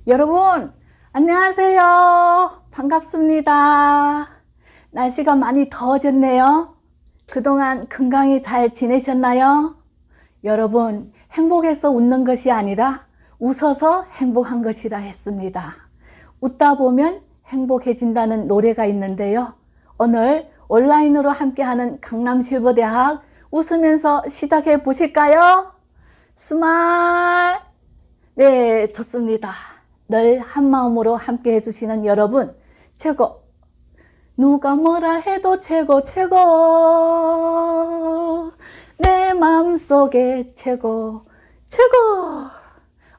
여러분, 안녕하세요. 반갑습니다. 날씨가 많이 더워졌네요. 그동안 건강히 잘 지내셨나요? 여러분, 행복해서 웃는 것이 아니라 웃어서 행복한 것이라 했습니다. 웃다 보면 행복해진다는 노래가 있는데요. 오늘 온라인으로 함께하는 강남실버대학 웃으면서 시작해 보실까요? 스마일! 네, 좋습니다. 늘 한마음으로 함께 해주시는 여러분 최고, 누가 뭐라 해도 최고 최고, 내 마음속에 최고 최고.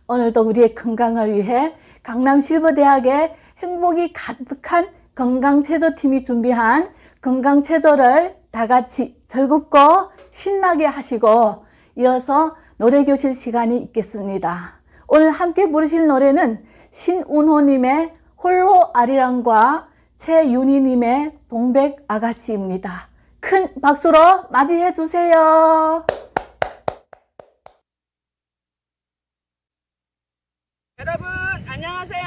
오늘도 우리의 건강을 위해 강남실버대학의 행복이 가득한 건강체조팀이 준비한 건강체조를 다같이 즐겁고 신나게 하시고 이어서 노래교실 시간이 있겠습니다. 오늘 함께 부르실 노래는 신운호님의 홀로 아리랑과 최윤희님의 동백 아가씨입니다. 큰 박수로 맞이해 주세요. 여러분 안녕하세요.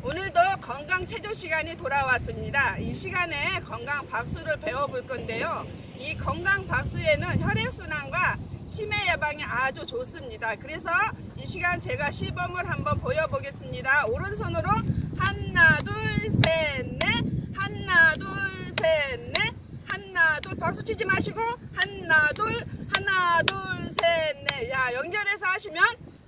오늘도 건강 체조 시간이 돌아왔습니다. 이 시간에 건강 박수를 배워볼 건데요. 이 건강 박수에는 혈액순환과 치매 예방이 아주 좋습니다. 그래서 이 시간 제가 시범을 한번 보여보겠습니다. 오른손으로 하나 둘 셋 넷, 하나 둘 셋 넷, 하나 둘, 박수 치지 마시고 하나 둘 셋 넷. 야, 연결해서 하시면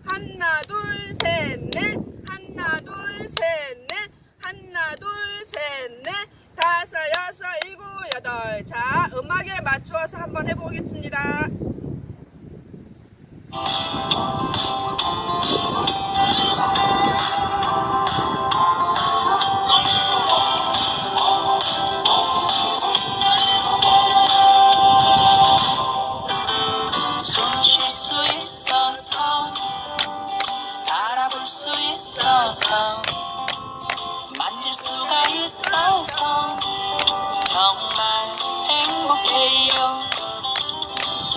하나 둘 셋 넷, 하나 둘 셋 넷, 하나 둘 셋 넷, 다섯 여섯 일곱 여덟. 자, 음악에 맞추어서 한번 해보겠습니다. 손 쉴 수 있어서 알아볼 수 있어서 만질 수가 있어서 정말 행복해요.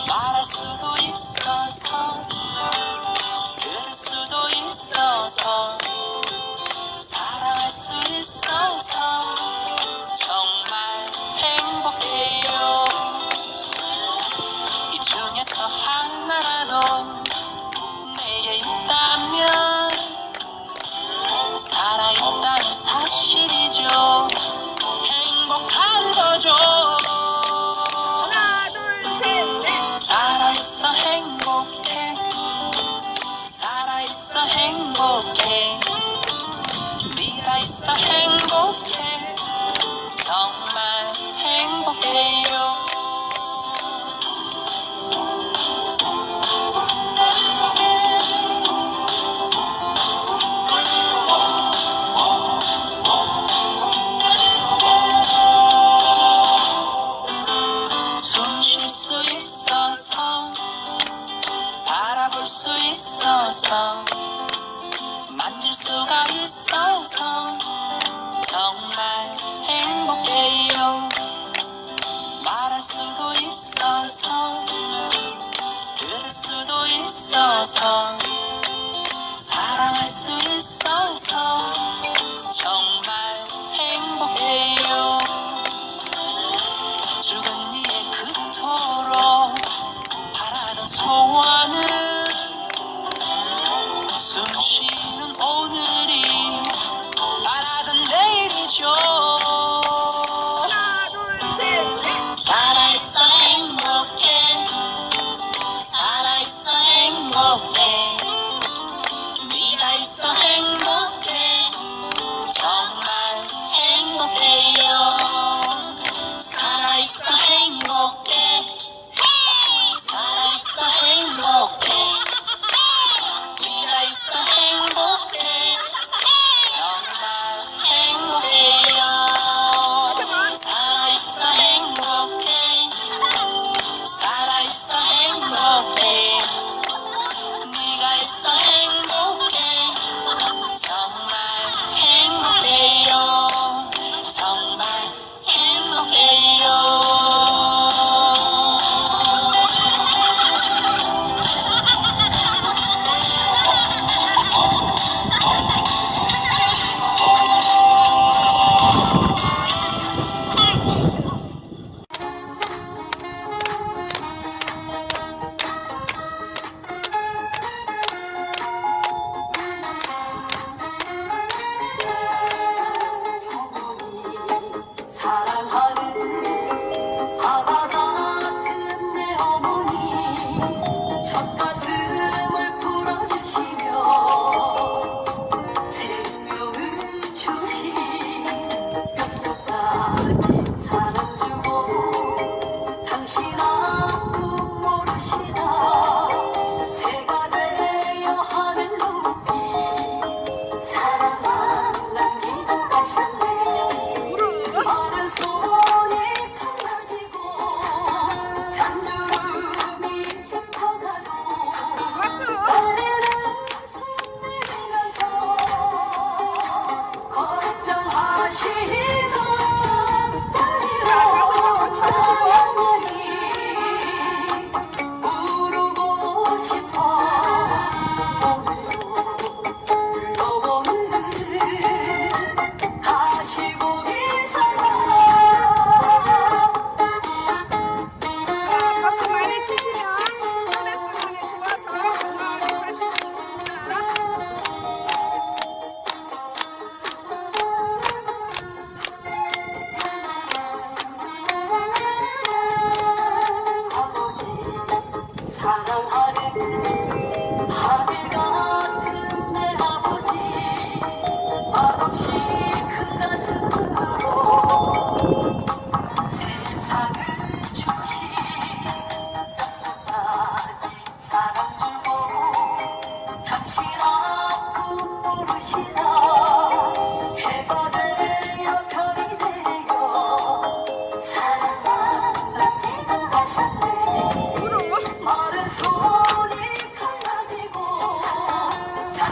말할 수도 있어서 들을 수도 있어서 사랑할 수 있어서 정말 행복해요. 이 중에서 하나라도 내게 있다면 살아있다는 사실이죠. 행복한 거죠. 하나 둘 셋 넷. 살아있어 행복해. 살아있어 행복해. 네가 있어 행복해. 정말 행복해요. 숨 쉴 수 있어서 바라볼 수 있어서 만질 수가 있어서 정말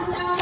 박수!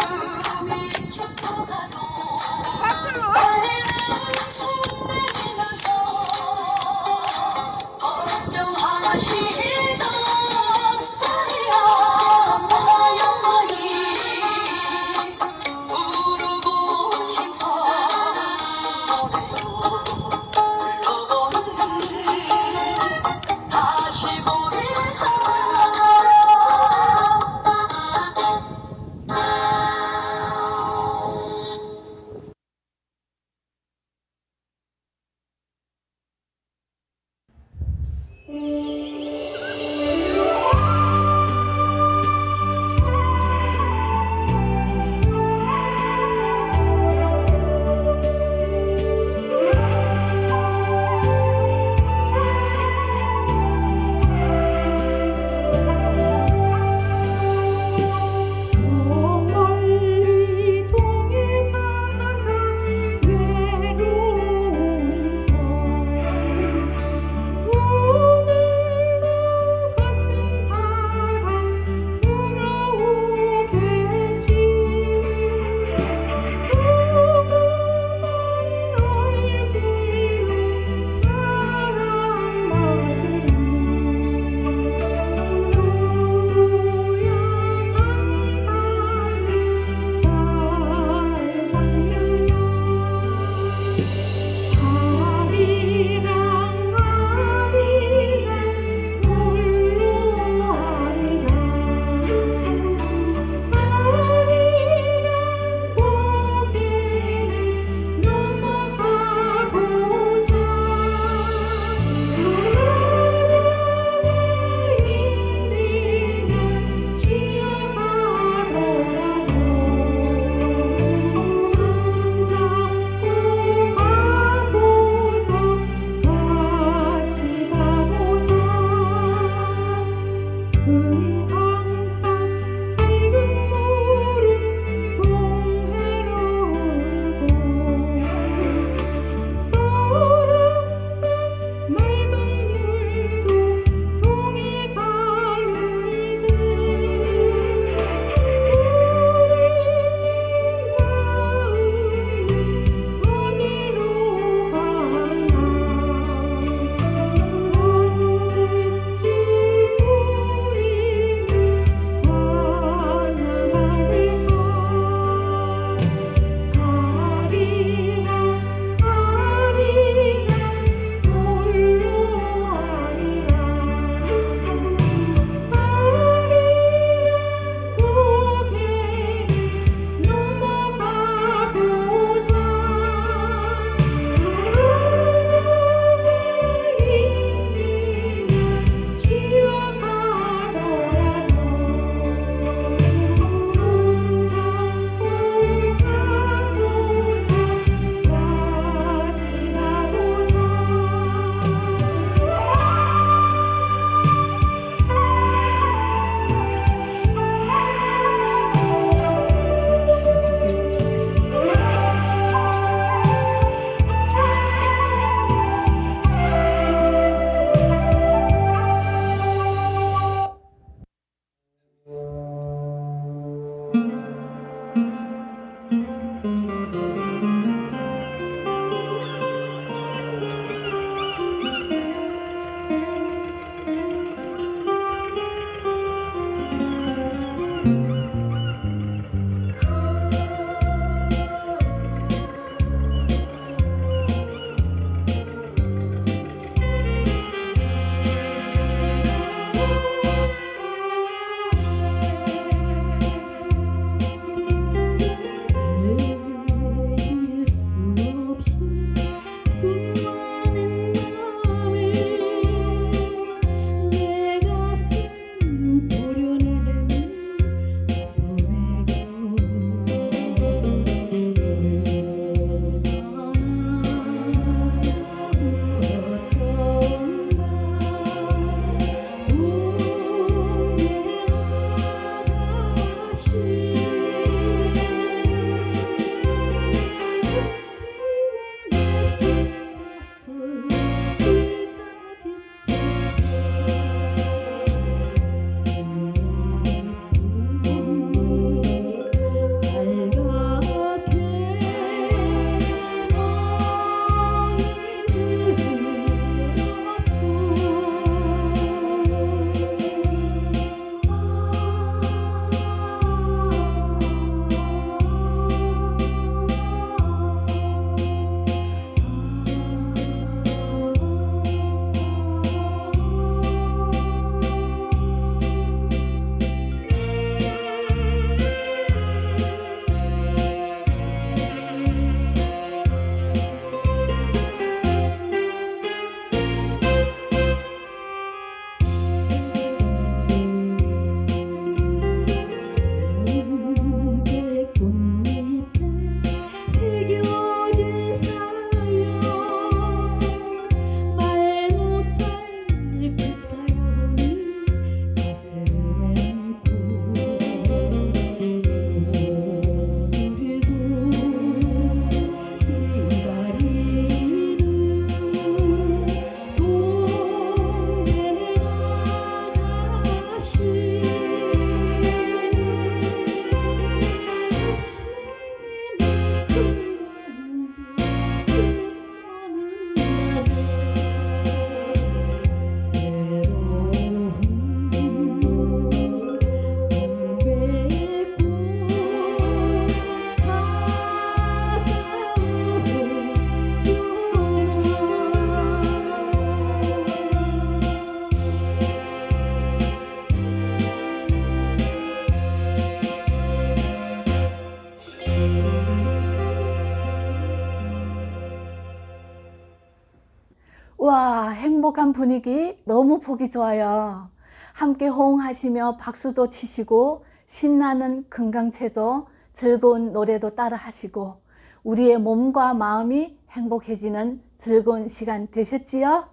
행복한 분위기 너무 보기 좋아요. 함께 호응하시며 박수도 치시고 신나는 건강체조, 즐거운 노래도 따라 하시고 우리의 몸과 마음이 행복해지는 즐거운 시간 되셨지요?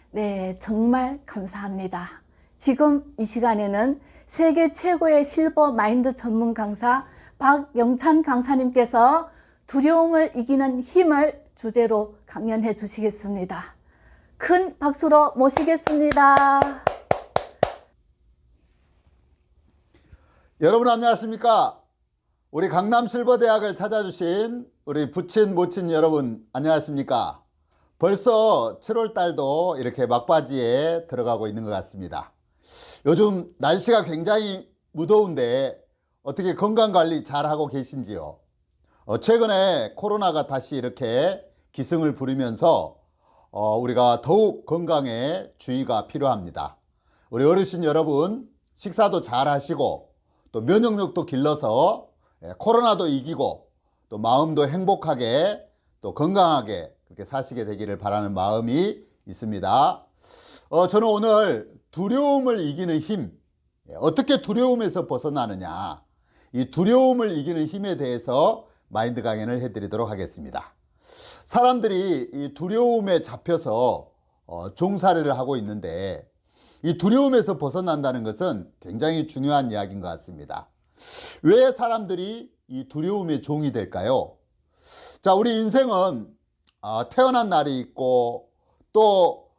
네, 정말 감사합니다. 지금 이 시간에는 세계 최고의 실버 마인드 전문 강사 박영찬 강사님께서 두려움을 이기는 힘을 주제로 강연해 주시겠습니다. 큰 박수로 모시겠습니다. 여러분 안녕하십니까? 우리 강남실버대학을 찾아주신 우리 부친 모친 여러분 안녕하십니까? 벌써 7월달도 이렇게 막바지에 들어가고 있는 것 같습니다. 요즘 날씨가 굉장히 무더운데 어떻게 건강관리 잘 하고 계신지요? 최근에 코로나가 다시 이렇게 기승을 부리면서 우리가 더욱 건강에 주의가 필요합니다. 우리 어르신 여러분 식사도 잘 하시고 또 면역력도 길러서 코로나도 이기고 또 마음도 행복하게 또 건강하게 그렇게 사시게 되기를 바라는 마음이 있습니다. 저는 오늘 두려움을 이기는 힘, 어떻게 두려움에서 벗어나느냐, 이 두려움을 이기는 힘에 대해서 마인드 강연을 해드리도록 하겠습니다. 사람들이 이 두려움에 잡혀서 종살이를 하고 있는데 이 두려움에서 벗어난다는 것은 굉장히 중요한 이야기인 것 같습니다. 왜 사람들이 이 두려움의 종이 될까요? 자, 우리 인생은 태어난 날이 있고 또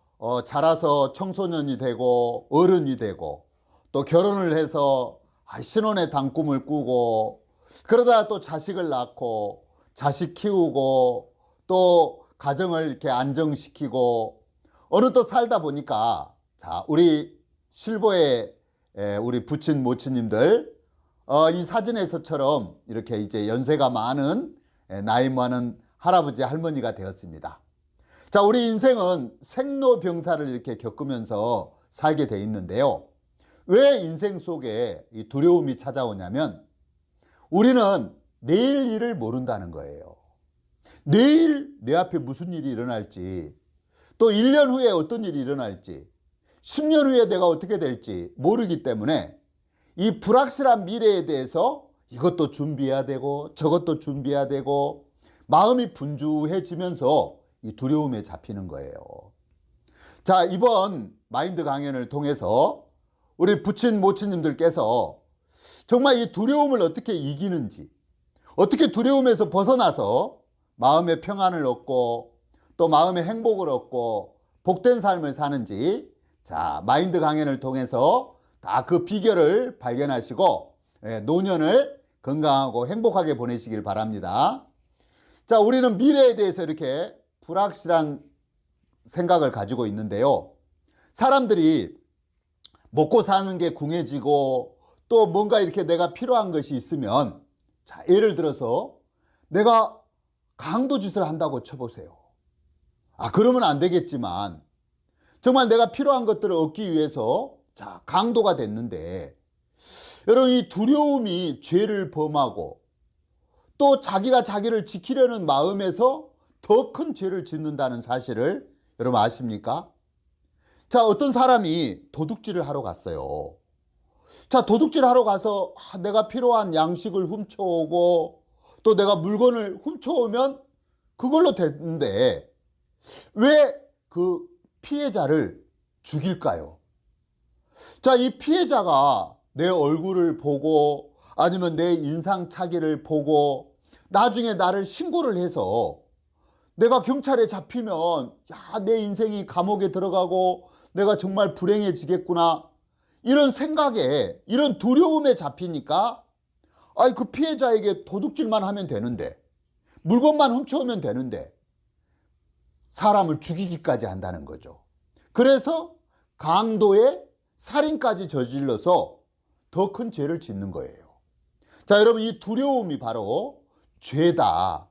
자라서 청소년이 되고 어른이 되고 또 결혼을 해서 신혼의 단꿈을 꾸고 그러다 또 자식을 낳고 자식 키우고 또 가정을 이렇게 안정시키고 어느덧 살다 보니까 자, 우리 실버의 우리 부친 모친님들 이 사진에서처럼 이렇게 이제 연세가 많은 나이 많은 할아버지 할머니가 되었습니다. 자, 우리 인생은 생로병사를 이렇게 겪으면서 살게 돼 있는데요. 왜 인생 속에 이 두려움이 찾아오냐면 우리는 내일 일을 모른다는 거예요. 내일 내 앞에 무슨 일이 일어날지 또 1년 후에 어떤 일이 일어날지 10년 후에 내가 어떻게 될지 모르기 때문에 이 불확실한 미래에 대해서 이것도 준비해야 되고 저것도 준비해야 되고 마음이 분주해지면서 이 두려움에 잡히는 거예요. 자, 이번 마인드 강연을 통해서 우리 부친 모친님들께서 정말 이 두려움을 어떻게 이기는지 어떻게 두려움에서 벗어나서 마음의 평안을 얻고 또 마음의 행복을 얻고 복된 삶을 사는지 자, 마인드 강연을 통해서 다 그 비결을 발견하시고 노년을 건강하고 행복하게 보내시길 바랍니다. 자, 우리는 미래에 대해서 이렇게 불확실한 생각을 가지고 있는데요. 사람들이 먹고 사는 게 궁해지고 또 뭔가 이렇게 내가 필요한 것이 있으면 자, 예를 들어서 내가 강도 짓을 한다고 쳐보세요. 그러면 안 되겠지만 정말 내가 필요한 것들을 얻기 위해서 자, 강도가 됐는데 여러분 이 두려움이 죄를 범하고 또 자기가 자기를 지키려는 마음에서 더 큰 죄를 짓는다는 사실을 여러분 아십니까? 자, 어떤 사람이 도둑질을 하러 갔어요. 자, 도둑질을 하러 가서 내가 필요한 양식을 훔쳐오고 또 내가 물건을 훔쳐오면 그걸로 됐는데 왜 그 피해자를 죽일까요? 자, 이 피해자가 내 얼굴을 보고 아니면 내 인상착의를 보고 나중에 나를 신고를 해서 내가 경찰에 잡히면 야, 내 인생이 감옥에 들어가고 내가 정말 불행해지겠구나 이런 생각에 이런 두려움에 잡히니까 그 피해자에게 도둑질만 하면 되는데 물건만 훔쳐오면 되는데 사람을 죽이기까지 한다는 거죠. 그래서 강도의 살인까지 저질러서 더 큰 죄를 짓는 거예요. 자, 여러분 이 두려움이 바로 죄다.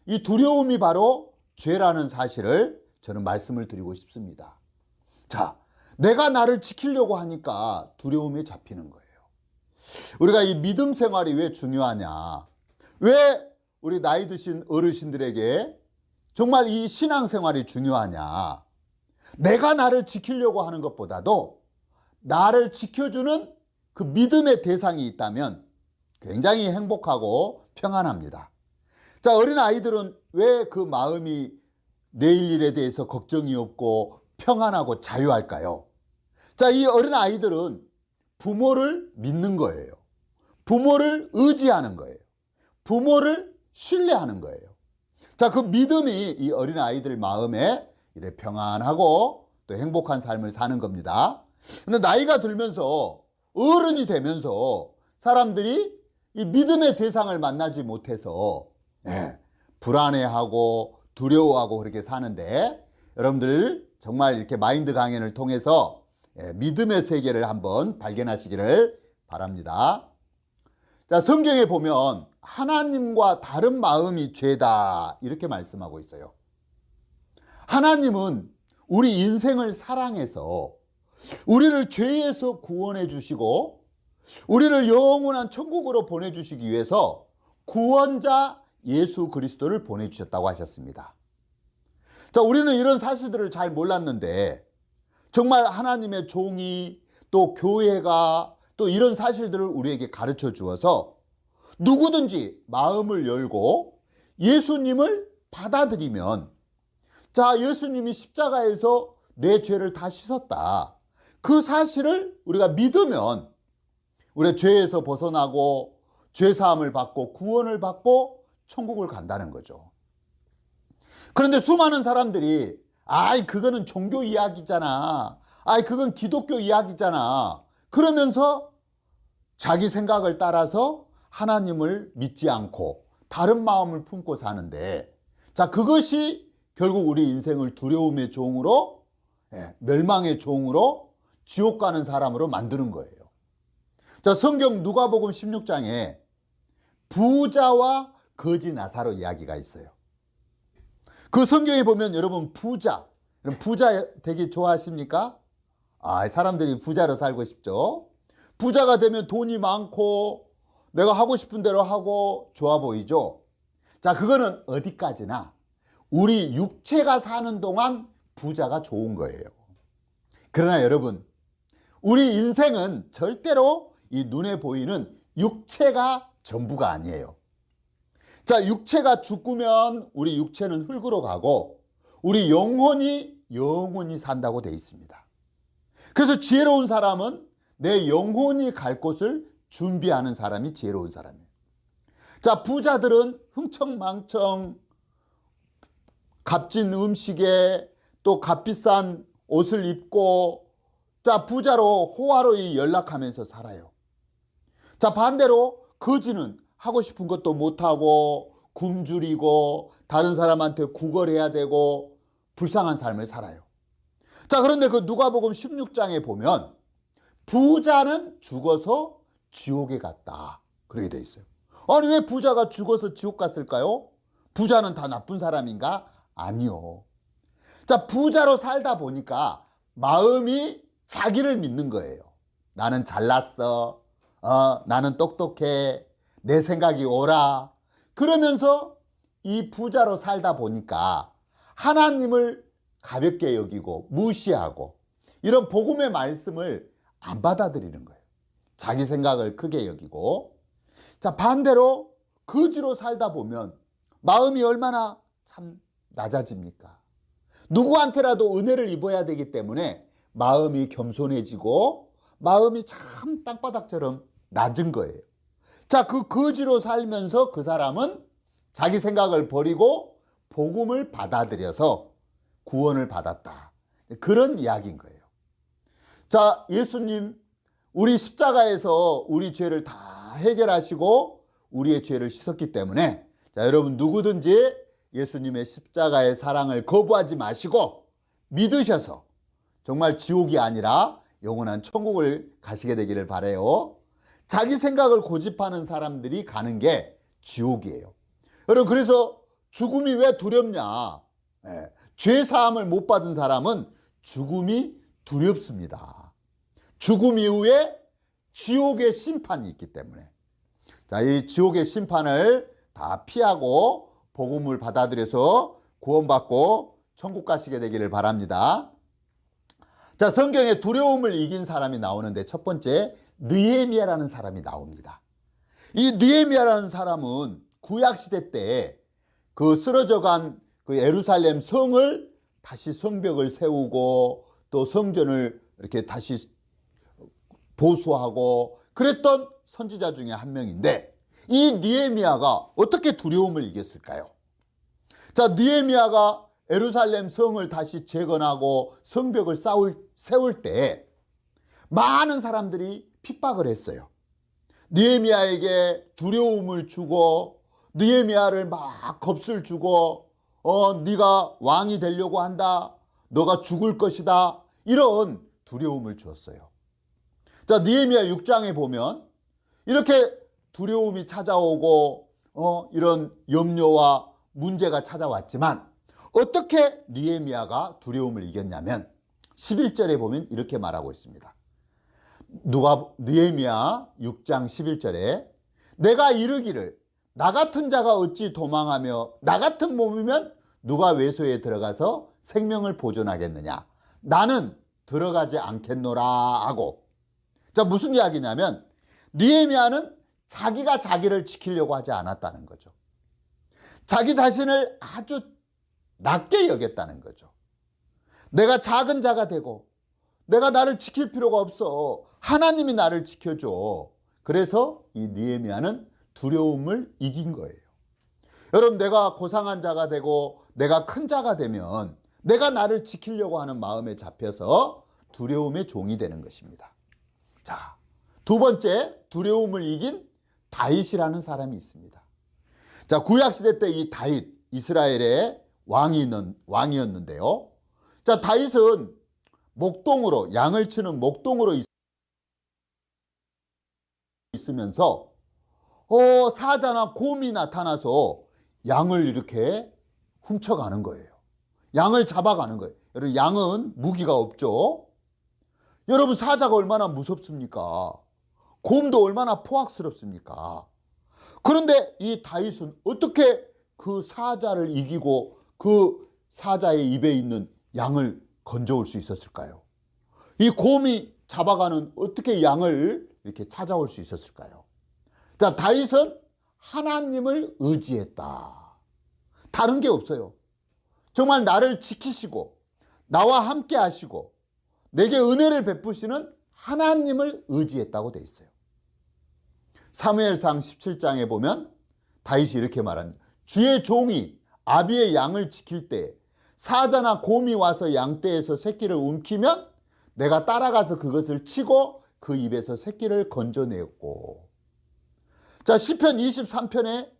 이 두려움이 바로 죄라는 사실을 저는 말씀을 드리고 싶습니다. 자, 내가 나를 지키려고 하니까 두려움에 잡히는 거예요. 우리가 이 믿음 생활이 왜 중요하냐? 왜 우리 나이 드신 어르신들에게 정말 이 신앙 생활이 중요하냐? 내가 나를 지키려고 하는 것보다도 나를 지켜주는 그 믿음의 대상이 있다면 굉장히 행복하고 평안합니다. 자, 어린 아이들은 왜 그 마음이 내일 일에 대해서 걱정이 없고 평안하고 자유할까요? 자, 이 어린 아이들은 부모를 믿는 거예요. 부모를 의지하는 거예요. 부모를 신뢰하는 거예요. 자, 그 믿음이 이 어린 아이들 마음에 이래 평안하고 또 행복한 삶을 사는 겁니다. 근데 나이가 들면서 어른이 되면서 사람들이 이 믿음의 대상을 만나지 못해서 불안해하고 두려워하고 그렇게 사는데, 여러분들 정말 이렇게 마인드 강연을 통해서 믿음의 세계를 한번 발견하시기를 바랍니다. 자, 성경에 보면 하나님과 다른 마음이 죄다 이렇게 말씀하고 있어요. 하나님은 우리 인생을 사랑해서 우리를 죄에서 구원해 주시고 우리를 영원한 천국으로 보내주시기 위해서 구원자 예수 그리스도를 보내주셨다고 하셨습니다. 자, 우리는 이런 사실들을 잘 몰랐는데 정말 하나님의 종이 또 교회가 또 이런 사실들을 우리에게 가르쳐 주어서 누구든지 마음을 열고 예수님을 받아들이면, 자, 예수님이 십자가에서 내 죄를 다 씻었다, 그 사실을 우리가 믿으면 우리가 죄에서 벗어나고 죄사함을 받고 구원을 받고 천국을 간다는 거죠. 그런데 수많은 사람들이 아이 그거는 종교 이야기잖아, 아이 그건 기독교 이야기잖아, 그러면서 자기 생각을 따라서 하나님을 믿지 않고 다른 마음을 품고 사는데, 자, 그것이 결국 우리 인생을 두려움의 종으로, 멸망의 종으로, 지옥 가는 사람으로 만드는 거예요. 자, 성경 누가복음 16장에 부자와 거지 나사로 이야기가 있어요. 그 성경에 보면 여러분 부자 되게 좋아하십니까? 아, 사람들이 부자로 살고 싶죠. 부자가 되면 돈이 많고 내가 하고 싶은 대로 하고 좋아 보이죠. 자, 그거는 어디까지나 우리 육체가 사는 동안 부자가 좋은 거예요. 그러나 여러분, 우리 인생은 절대로 이 눈에 보이는 육체가 전부가 아니에요. 자, 육체가 죽으면 우리 육체는 흙으로 가고 우리 영혼이 영원히 산다고 되어 있습니다. 그래서 지혜로운 사람은 내 영혼이 갈 곳을 준비하는 사람이 지혜로운 사람이에요. 자, 부자들은 흥청망청 값진 음식에 또 값비싼 옷을 입고, 자, 부자로 호화로이 연락하면서 살아요. 자, 반대로 거지는 하고 싶은 것도 못하고 굶주리고 다른 사람한테 구걸해야 되고 불쌍한 삶을 살아요. 자, 그런데 그 누가복음 16장에 보면 부자는 죽어서 지옥에 갔다 그렇게 돼 있어요. 아니, 왜 부자가 죽어서 지옥 갔을까요? 부자는 다 나쁜 사람인가? 아니요. 자, 부자로 살다 보니까 마음이 자기를 믿는 거예요. 나는 잘났어, 나는 똑똑해, 내 생각이 옳아. 그러면서 이 부자로 살다 보니까 하나님을 가볍게 여기고 무시하고 이런 복음의 말씀을 안 받아들이는 거예요. 자기 생각을 크게 여기고. 자, 반대로 거지로 살다 보면 마음이 얼마나 참 낮아집니까? 누구한테라도 은혜를 입어야 되기 때문에 마음이 겸손해지고 마음이 참 땅바닥처럼 낮은 거예요. 자, 그 거지로 살면서 그 사람은 자기 생각을 버리고 복음을 받아들여서 구원을 받았다, 그런 이야기인 거예요. 자, 예수님 우리 십자가에서 우리 죄를 다 해결하시고 우리의 죄를 씻었기 때문에, 자, 여러분 누구든지 예수님의 십자가의 사랑을 거부하지 마시고 믿으셔서 정말 지옥이 아니라 영원한 천국을 가시게 되기를 바라요. 자기 생각을 고집하는 사람들이 가는 게 지옥이에요. 여러분, 그래서 죽음이 왜 두렵냐? 죄 사함을 못 받은 사람은 죽음이 두렵습니다. 죽음 이후에 지옥의 심판이 있기 때문에, 자, 이 지옥의 심판을 다 피하고 복음을 받아들여서 구원받고 천국 가시게 되기를 바랍니다. 자, 성경에 두려움을 이긴 사람이 나오는데 첫 번째 느헤미야라는 사람이 나옵니다. 이 느헤미야라는 사람은 구약시대 때 그 쓰러져간 그 예루살렘 성을 다시 성벽을 세우고 또 성전을 이렇게 다시 보수하고 그랬던 선지자 중에 한 명인데, 이 느헤미야가 어떻게 두려움을 이겼을까요? 자, 느헤미야가 예루살렘 성을 다시 재건하고 성벽을 세울 때 많은 사람들이 핍박을 했어요. 느헤미야에게 두려움을 주고 느헤미야를 막 겁을 주고 네가 왕이 되려고 한다, 너가 죽을 것이다, 이런 두려움을 주었어요. 자, 느헤미야 6장에 보면 이렇게 두려움이 찾아오고 이런 염려와 문제가 찾아왔지만 어떻게 느헤미야가 두려움을 이겼냐면 11절에 보면 이렇게 말하고 있습니다. 느헤미야 6장 11절에 내가 이르기를 나 같은 자가 어찌 도망하며 나 같은 몸이면 누가 외소에 들어가서 생명을 보존하겠느냐, 나는 들어가지 않겠노라 하고. 자, 무슨 이야기냐면 느헤미야는 자기가 자기를 지키려고 하지 않았다는 거죠. 자기 자신을 아주 낮게 여겼다는 거죠. 내가 작은 자가 되고 내가 나를 지킬 필요가 없어, 하나님이 나를 지켜줘. 그래서 이 느헤미야는 두려움을 이긴 거예요. 여러분, 내가 고상한 자가 되고 내가 큰 자가 되면 내가 나를 지키려고 하는 마음에 잡혀서 두려움의 종이 되는 것입니다. 자, 두 번째, 두려움을 이긴 다윗이라는 사람이 있습니다. 자, 구약시대 때 이 다윗, 이스라엘의 왕이었는데요. 자, 다윗은 목동으로, 양을 치는 목동으로 있으면서 사자나 곰이 나타나서 양을 이렇게 훔쳐가는 거예요. 양을 잡아가는 거예요. 여러분, 양은 무기가 없죠. 여러분, 사자가 얼마나 무섭습니까? 곰도 얼마나 포악스럽습니까? 그런데 이 다윗은 어떻게 그 사자를 이기고 그 사자의 입에 있는 양을 건져올 수 있었을까요? 이 곰이 잡아가는 어떻게 양을 이렇게 찾아올 수 있었을까요? 자, 다윗은 하나님을 의지했다. 다른 게 없어요. 정말 나를 지키시고 나와 함께 하시고 내게 은혜를 베푸시는 하나님을 의지했다고 돼 있어요. 사무엘상 17장에 보면 다윗이 이렇게 말합니다. 주의 종이 아비의 양을 지킬 때 사자나 곰이 와서 양떼에서 새끼를 움키면 내가 따라가서 그것을 치고 그 입에서 새끼를 건져내었고. 자, 시편 23편에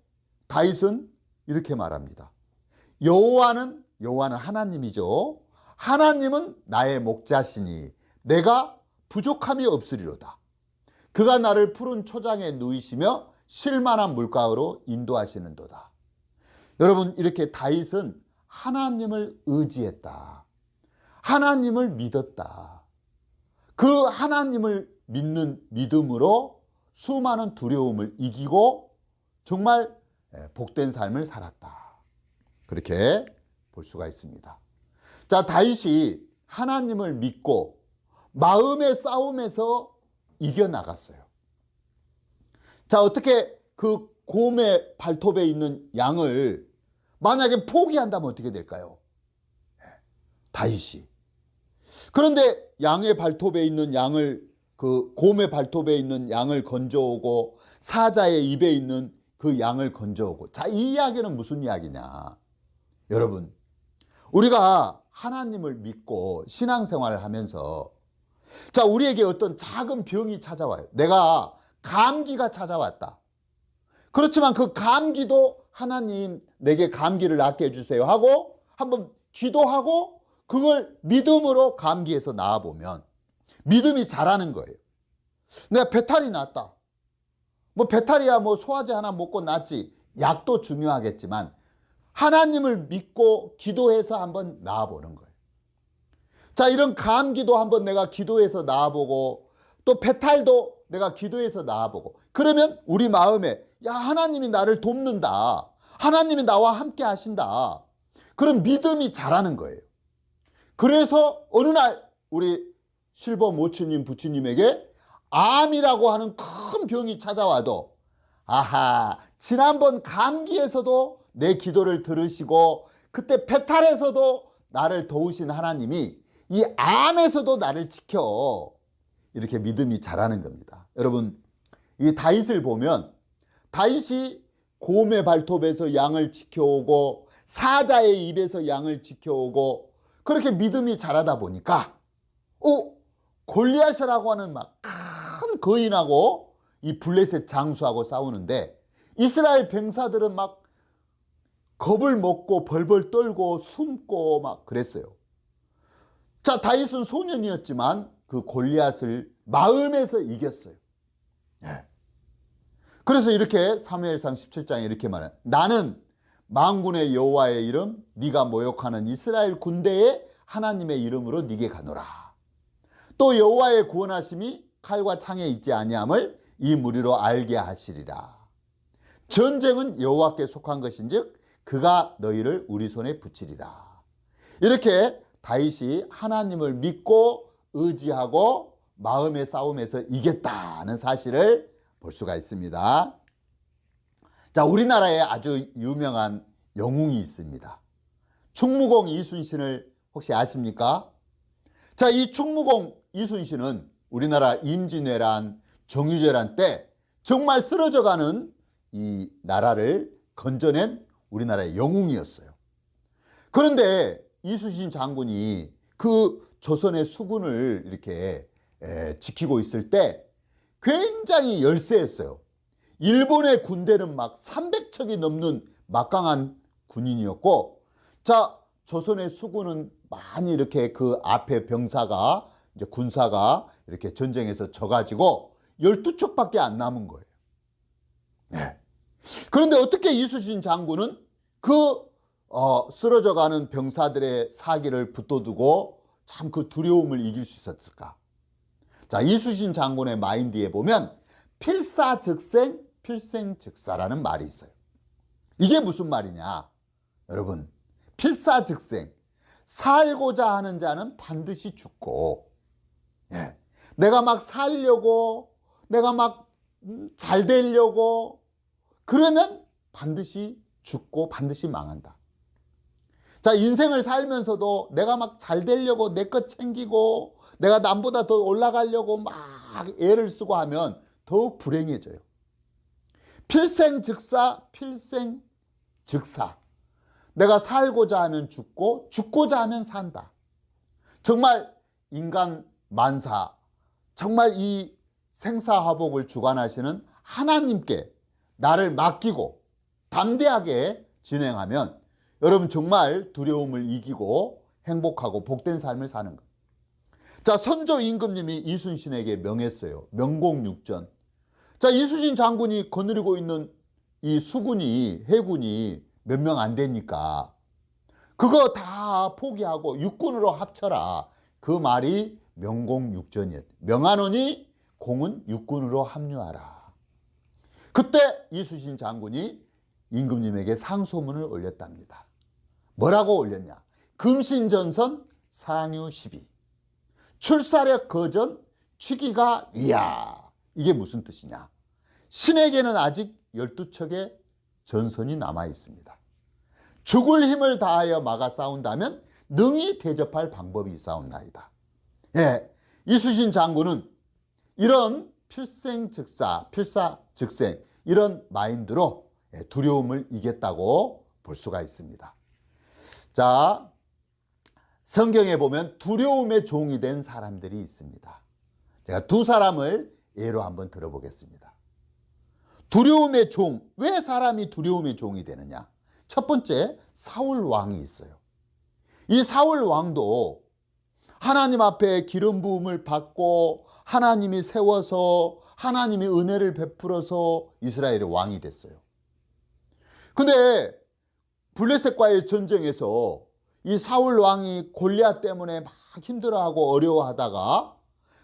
다윗은 이렇게 말합니다. 여호와는 하나님이죠. 하나님은 나의 목자시니 내가 부족함이 없으리로다. 그가 나를 푸른 초장에 누이시며 쉴만한 물가로 인도하시는도다. 여러분, 이렇게 다윗은 하나님을 의지했다. 하나님을 믿었다. 그 하나님을 믿는 믿음으로 수많은 두려움을 이기고 정말 복된 삶을 살았다. 그렇게 볼 수가 있습니다. 자, 다윗이 하나님을 믿고 마음의 싸움에서 이겨나갔어요. 자, 어떻게 그 곰의 발톱에 있는 양을 만약에 포기한다면 어떻게 될까요? 다윗이. 그런데 양의 발톱에 있는 양을, 그 곰의 발톱에 있는 양을 건져오고 사자의 입에 있는 그 양을 건져오고. 자, 이 이야기는 무슨 이야기냐? 여러분, 우리가 하나님을 믿고 신앙생활을 하면서 자, 우리에게 어떤 작은 병이 찾아와요. 내가 감기가 찾아왔다. 그렇지만 그 감기도 하나님 내게 감기를 낫게 해주세요 하고 한번 기도하고 그걸 믿음으로 감기에서 나아보면 믿음이 자라는 거예요. 내가 배탈이 났다. 뭐 배탈이야 뭐 소화제 하나 먹고 낫지. 약도 중요하겠지만 하나님을 믿고 기도해서 한번 나아보는 거예요. 자, 이런 감기도 한번 내가 기도해서 나아보고 또 배탈도 내가 기도해서 나아보고 그러면 우리 마음에 야, 하나님이 나를 돕는다. 하나님이 나와 함께 하신다. 그런 믿음이 자라는 거예요. 그래서 어느 날 우리 실버 모치님 부치님에게 암이라고 하는 큰 병이 찾아와도 아하, 지난번 감기에서도 내 기도를 들으시고 그때 배탈에서도 나를 도우신 하나님이 이 암에서도 나를 지켜, 이렇게 믿음이 자라는 겁니다. 여러분, 이 다윗을 보면 다윗이 곰의 발톱에서 양을 지켜오고 사자의 입에서 양을 지켜오고 그렇게 믿음이 자라다 보니까 골리앗이라고 하는 막 큰 거인하고 이 블레셋 장수하고 싸우는데 이스라엘 병사들은 막 겁을 먹고 벌벌 떨고 숨고 막 그랬어요. 자, 다윗은 소년이었지만 그 골리앗을 마음에서 이겼어요. 예. 그래서 이렇게 사무엘상 17장에 이렇게 말해요. 나는 만군의 여호와의 이름, 네가 모욕하는 이스라엘 군대의 하나님의 이름으로 네게 가노라. 또 여호와의 구원하심이 칼과 창에 있지 아니함을 이 무리로 알게 하시리라. 전쟁은 여호와께 속한 것인즉 그가 너희를 우리 손에 붙이리라. 이렇게 다윗이 하나님을 믿고 의지하고 마음의 싸움에서 이겼다는 사실을 볼 수가 있습니다. 자, 우리나라에 아주 유명한 영웅이 있습니다. 충무공 이순신을 혹시 아십니까? 자, 이 충무공 이순신은 우리나라 임진왜란, 정유재란 때 정말 쓰러져가는 이 나라를 건져낸 우리나라의 영웅이었어요. 그런데 이순신 장군이 그 조선의 수군을 이렇게 지키고 있을 때 굉장히 열세했어요. 일본의 군대는 막 300척이 넘는 막강한 군인이었고, 자, 조선의 수군은 많이 이렇게 그 앞에 병사가, 이제 군사가 이렇게 전쟁에서 져가지고 12척밖에 안 남은 거예요. 네. 그런데 어떻게 이순신 장군은 그 쓰러져가는 병사들의 사기를 붙들고 참 그 두려움을 이길 수 있었을까? 자, 이순신 장군의 마인드에 보면 필사즉생, 필생즉사라는 말이 있어요. 이게 무슨 말이냐? 여러분, 필사즉생, 살고자 하는 자는 반드시 죽고, 예, 내가 막 살려고, 내가 막 잘 되려고 그러면 반드시 죽고 반드시 망한다. 자, 인생을 살면서도 내가 막 잘 되려고 내 것 챙기고 내가 남보다 더 올라가려고 막 애를 쓰고 하면 더욱 불행해져요. 필생즉사, 필생즉사. 내가 살고자 하면 죽고 죽고자 하면 산다. 정말 인간 만사, 정말 이 생사화복을 주관하시는 하나님께 나를 맡기고 담대하게 진행하면 여러분 정말 두려움을 이기고 행복하고 복된 삶을 사는 것. 자, 선조 임금님이 이순신에게 명했어요. 명공육전. 자, 이순신 장군이 거느리고 있는 이 수군이, 해군이 몇 명 안 되니까 그거 다 포기하고 육군으로 합쳐라. 그 말이 명공육전이었대. 명하노니 공은 육군으로 합류하라. 그때 이순신 장군이 임금님에게 상소문을 올렸답니다. 뭐라고 올렸냐? 금신전선 상유시비, 출사력 거전 취기가 위야. 이게 무슨 뜻이냐? 신에게는 아직 12척의 전선이 남아 있습니다. 죽을 힘을 다하여 막아 싸운다면 능히 대접할 방법이 있사옵나이다. 예, 이순신 장군은 이런 필생즉사, 필사즉생 이런 마인드로 두려움을 이겼다고 볼 수가 있습니다. 자, 성경에 보면 두려움의 종이 된 사람들이 있습니다. 제가 두 사람을 예로 한번 들어보겠습니다. 두려움의 종, 왜 사람이 두려움의 종이 되느냐? 첫 번째, 사울 왕이 있어요. 이 사울 왕도 하나님 앞에 기름 부음을 받고 하나님이 세워서 하나님이 은혜를 베풀어서 이스라엘의 왕이 됐어요. 근데 블레셋과의 전쟁에서 이 사울 왕이 골리앗 때문에 막 힘들어하고 어려워하다가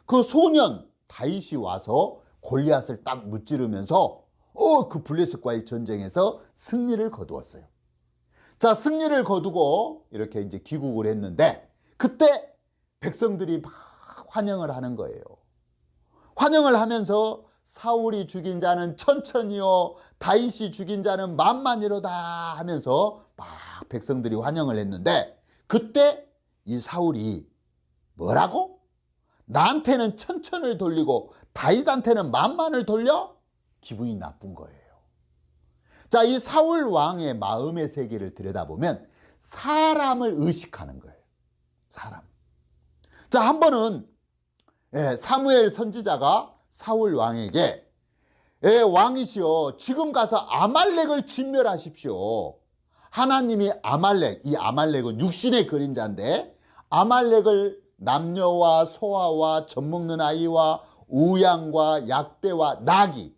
그 소년 다윗이 와서 골리앗을 딱 무찌르면서 그 블레셋과의 전쟁에서 승리를 거두었어요. 자, 승리를 거두고 이렇게 이제 귀국을 했는데 그때 백성들이 막 환영을 하는 거예요. 환영을 하면서 사울이 죽인 자는 천천히요, 다윗이 죽인 자는 만만이로다 하면서 막 백성들이 환영을 했는데, 그때 이 사울이 뭐라고? 나한테는 천천을 돌리고 다윗한테는 만만을 돌려? 기분이 나쁜 거예요. 자, 이 사울 왕의 마음의 세계를 들여다보면 사람을 의식하는 거예요. 사람. 자, 한 번은 사무엘 선지자가 사울 왕에게, 왕이시여, 지금 가서 아말렉을 진멸하십시오. 하나님이 아말렉, 이 아말렉은 육신의 그림자인데, 아말렉을 남녀와 소아와 젖먹는 아이와 우양과 약대와 나귀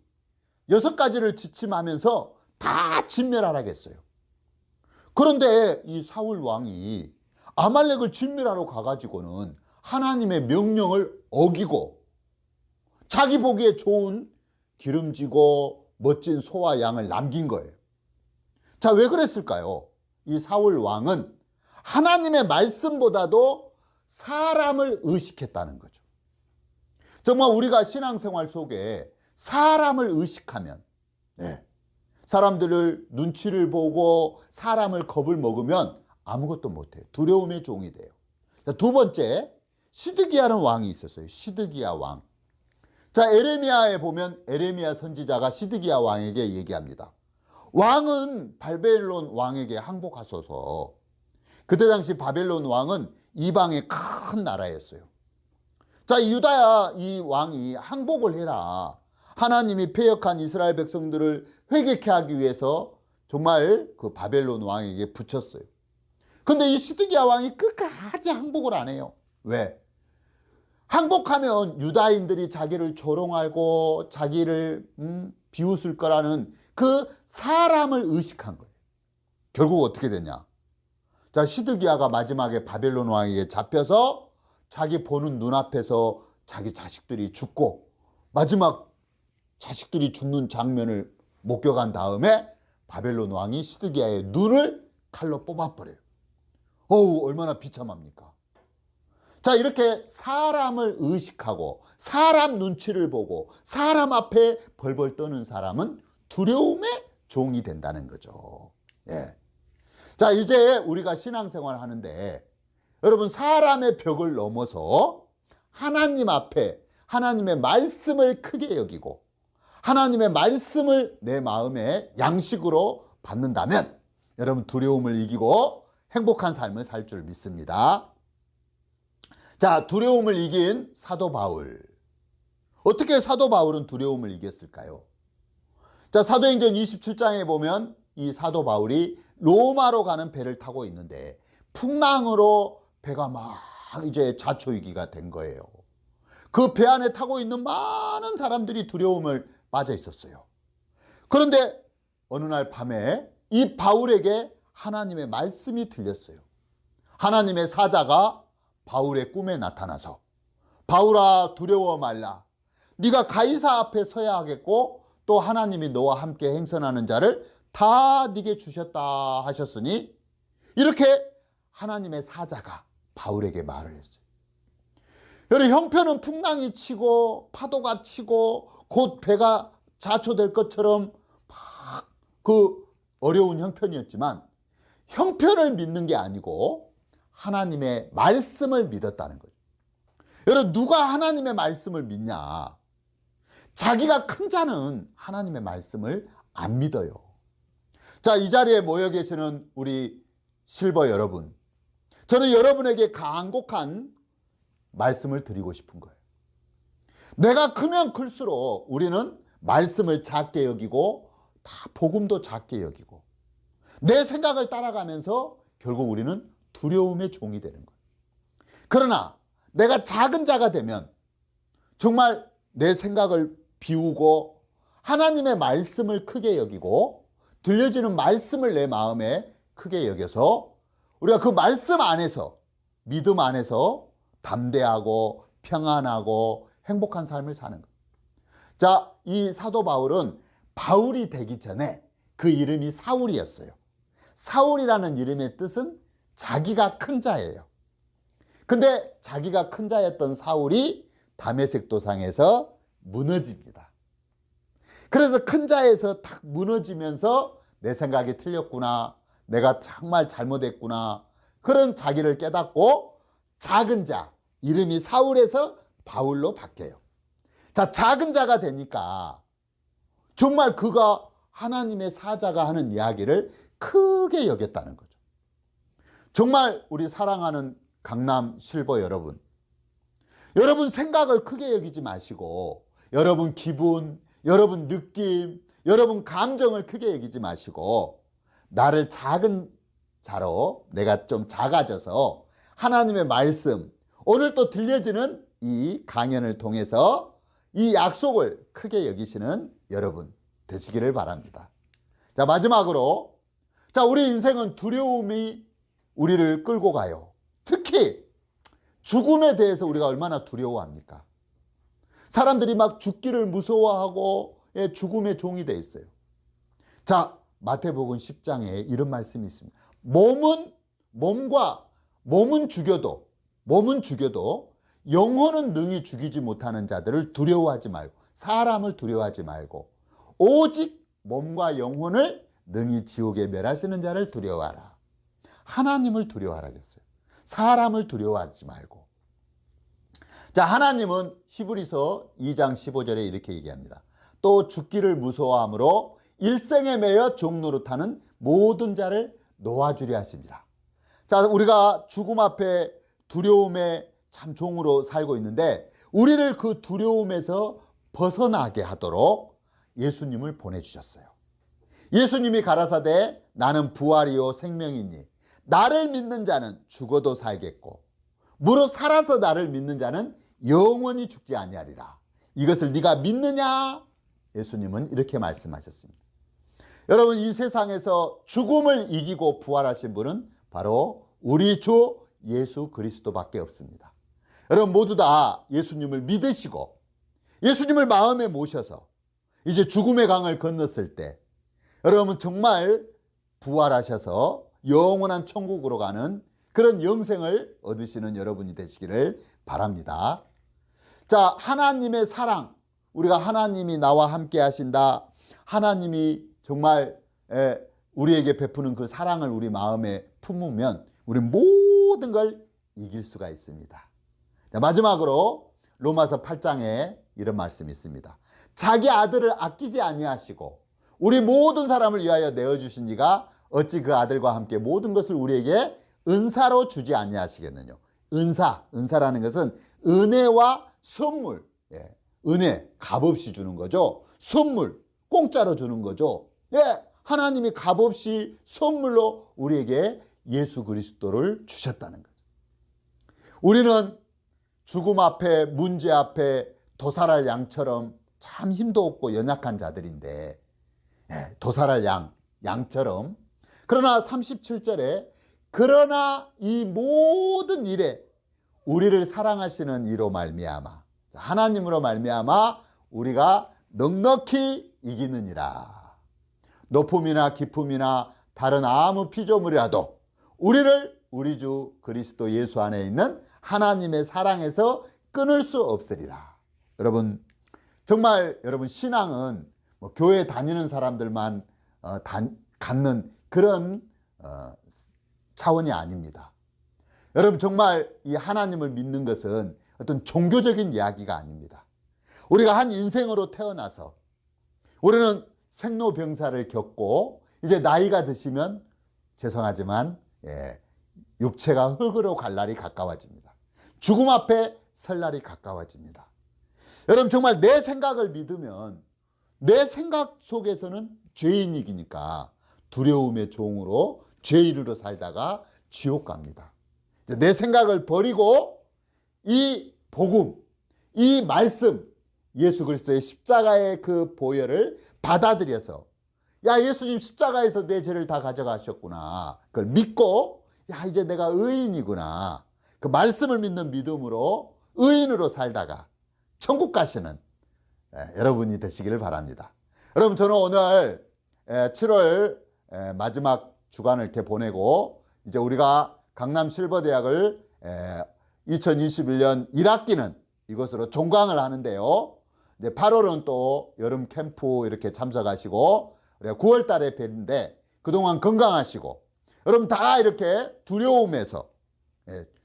6가지를 지침하면서 다 진멸하라겠어요. 그런데 이 사울 왕이 아말렉을 진멸하러 가가지고는 하나님의 명령을 어기고 자기 보기에 좋은 기름지고 멋진 소와 양을 남긴 거예요. 자, 왜 그랬을까요? 이 사울 왕은 하나님의 말씀보다도 사람을 의식했다는 거죠. 정말 우리가 신앙생활 속에 사람을 의식하면, 사람들을 눈치를 보고 사람을 겁을 먹으면 아무것도 못해요. 두려움의 종이 돼요. 자, 두 번째, 시드기야라는 왕이 있었어요. 시드기야 왕. 자, 에레미야에 보면 에레미야 선지자가 시드기야 왕에게 얘기합니다. 왕은 바벨론 왕에게 항복하소서. 그때 당시 바벨론 왕은 이방의 큰 나라였어요. 자, 유다야, 이 왕이 항복을 해라. 하나님이 패역한 이스라엘 백성들을 회개케 하기 위해서 정말 그 바벨론 왕에게 붙였어요. 근데 이 시드기야 왕이 끝까지 항복을 안 해요. 왜? 항복하면 유다인들이 자기를 조롱하고 자기를 비웃을 거라는 그 사람을 의식한 거예요. 결국 어떻게 되냐? 자, 시드기야가 마지막에 바벨론 왕에게 잡혀서 자기 보는 눈앞에서 자기 자식들이 죽고 마지막 자식들이 죽는 장면을 목격한 다음에 바벨론 왕이 시드기야의 눈을 칼로 뽑아버려요. 어우, 얼마나 비참합니까? 자, 이렇게 사람을 의식하고 사람 눈치를 보고 사람 앞에 벌벌 떠는 사람은 두려움의 종이 된다는 거죠. 자, 이제 우리가 신앙생활 하는데 여러분, 사람의 벽을 넘어서 하나님 앞에 하나님의 말씀을 크게 여기고 하나님의 말씀을 내 마음의 양식으로 받는다면 여러분, 두려움을 이기고 행복한 삶을 살 줄 믿습니다. 자, 두려움을 이긴 사도 바울. 어떻게 사도 바울은 두려움을 이겼을까요? 자, 사도행전 27장에 보면 이 사도 바울이 로마로 가는 배를 타고 있는데 풍랑으로 배가 막 이제 자초위기가 된 거예요. 그 배 안에 타고 있는 많은 사람들이 두려움을 빠져 있었어요. 그런데 어느 날 밤에 이 바울에게 하나님의 말씀이 들렸어요. 하나님의 사자가 바울의 꿈에 나타나서 바울아, 두려워 말라. 네가 가이사 앞에 서야 하겠고 또 하나님이 너와 함께 행선하는 자를 다 네게 주셨다 하셨으니, 이렇게 하나님의 사자가 바울에게 말을 했어요. 여러분, 형편은 풍랑이 치고 파도가 치고 곧 배가 자초될 것처럼 막 그 어려운 형편이었지만 형편을 믿는 게 아니고 하나님의 말씀을 믿었다는 거죠. 여러분, 누가 하나님의 말씀을 믿냐? 자기가 큰 자는 하나님의 말씀을 안 믿어요. 자, 이 자리에 모여 계시는 우리 실버 여러분, 저는 여러분에게 간곡한 말씀을 드리고 싶은 거예요. 내가 크면 클수록 우리는 말씀을 작게 여기고 다 복음도 작게 여기고 내 생각을 따라가면서 결국 우리는 두려움의 종이 되는 거예요. 그러나 내가 작은 자가 되면 정말 내 생각을 비우고 하나님의 말씀을 크게 여기고 들려지는 말씀을 내 마음에 크게 여겨서 우리가 그 말씀 안에서, 믿음 안에서 담대하고 평안하고 행복한 삶을 사는 거예요. 자, 이 사도 바울은 바울이 되기 전에 그 이름이 사울이었어요. 사울이라는 이름의 뜻은 자기가 큰 자예요. 근데 자기가 큰 자였던 사울이 다메섹 도상에서 무너집니다. 그래서 큰 자에서 탁 무너지면서 내 생각이 틀렸구나, 내가 정말 잘못했구나, 그런 자기를 깨닫고 작은 자, 이름이 사울에서 바울로 바뀌어요. 자, 작은 자가 되니까 정말 그가 하나님의 사자가 하는 이야기를 크게 여겼다는 거죠. 정말 우리 사랑하는 강남 실버 여러분, 여러분 생각을 크게 여기지 마시고, 여러분 기분, 여러분 느낌, 여러분 감정을 크게 여기지 마시고, 나를 작은 자로, 내가 좀 작아져서 하나님의 말씀, 오늘 또 들려지는 이 강연을 통해서 이 약속을 크게 여기시는 여러분 되시기를 바랍니다. 자, 마지막으로, 자, 우리 인생은 두려움이 우리를 끌고 가요. 특히 죽음에 대해서 우리가 얼마나 두려워합니까? 사람들이 막 죽기를 무서워하고 죽음의 종이 돼 있어요. 자, 마태복음 10장에 이런 말씀이 있습니다. 몸은 죽여도 영혼은 능히 죽이지 못하는 자들을 두려워하지 말고, 사람을 두려워하지 말고 오직 몸과 영혼을 능히 지옥에 멸하시는 자를 두려워하라. 하나님을 두려워하라겠어요. 사람을 두려워하지 말고. 자, 하나님은 히브리서 2장 15절에 이렇게 얘기합니다. 또 죽기를 무서워함으로 일생에 매여 종노릇하는 모든 자를 놓아주려 하십니다. 자, 우리가 죽음 앞에 두려움에 참 종으로 살고 있는데, 우리를 그 두려움에서 벗어나게 하도록 예수님을 보내주셨어요. 예수님이 가라사대 나는 부활이요 생명이니 나를 믿는 자는 죽어도 살겠고 무릇 살아서 나를 믿는 자는 영원히 죽지 아니하리라. 이것을 네가 믿느냐? 예수님은 이렇게 말씀하셨습니다. 여러분, 이 세상에서 죽음을 이기고 부활하신 분은 바로 우리 주 예수 그리스도밖에 없습니다. 여러분 모두 다 예수님을 믿으시고 예수님을 마음에 모셔서 이제 죽음의 강을 건넜을 때 여러분 정말 부활하셔서 영원한 천국으로 가는 그런 영생을 얻으시는 여러분이 되시기를 바랍니다. 자, 하나님의 사랑, 우리가 하나님이 나와 함께 하신다, 하나님이 정말 우리에게 베푸는 그 사랑을 우리 마음에 품으면 우리 모든 걸 이길 수가 있습니다. 자, 마지막으로 로마서 8장에 이런 말씀이 있습니다. 자기 아들을 아끼지 아니하시고 우리 모든 사람을 위하여 내어주신 이가 어찌 그 아들과 함께 모든 것을 우리에게 은사로 주지 아니하시겠느냐. 은사라는 것은 은혜와 선물, 은혜 값없이 주는 거죠. 선물 공짜로 주는 거죠. 하나님이 값없이 선물로 우리에게 예수 그리스도를 주셨다는 거죠. 우리는 죽음 앞에, 문제 앞에 도살할 양처럼 참 힘도 없고 연약한 자들인데, 도살할 양처럼. 그러나 37절에 그러나 이 모든 일에 우리를 사랑하시는 이로 말미암아, 하나님으로 말미암아 우리가 넉넉히 이기느니라. 높음이나 깊음이나 다른 아무 피조물이라도 우리를 우리 주 그리스도 예수 안에 있는 하나님의 사랑에서 끊을 수 없으리라. 여러분 정말 여러분 신앙은 뭐 교회 다니는 사람들만 갖는 그런 차원이 아닙니다. 여러분 정말 이 하나님을 믿는 것은 어떤 종교적인 이야기가 아닙니다. 우리가 한 인생으로 태어나서 우리는 생로병사를 겪고 이제 나이가 드시면 죄송하지만 육체가 흙으로 갈 날이 가까워집니다. 죽음 앞에 설 날이 가까워집니다. 여러분 정말 내 생각을 믿으면 내 생각 속에서는 죄인이기니까 두려움의 종으로 죄인으로 살다가 지옥 갑니다. 내 생각을 버리고 이 복음, 이 말씀, 예수 그리스도의 십자가의 그 보혈을 받아들여서 야, 예수님 십자가에서 내 죄를 다 가져가셨구나. 그걸 믿고 야, 이제 내가 의인이구나. 그 말씀을 믿는 믿음으로 의인으로 살다가 천국 가시는 여러분이 되시기를 바랍니다. 여러분 저는 오늘 7월 마지막 주간을 이렇게 보내고 이제 우리가 강남 실버대학을 2021년 1학기는 이것으로 종강을 하는데요. 이제 8월은 또 여름 캠프 이렇게 참석하시고, 우리가 9월 달에 뵀는데 그동안 건강하시고, 여러분 다 이렇게 두려움에서,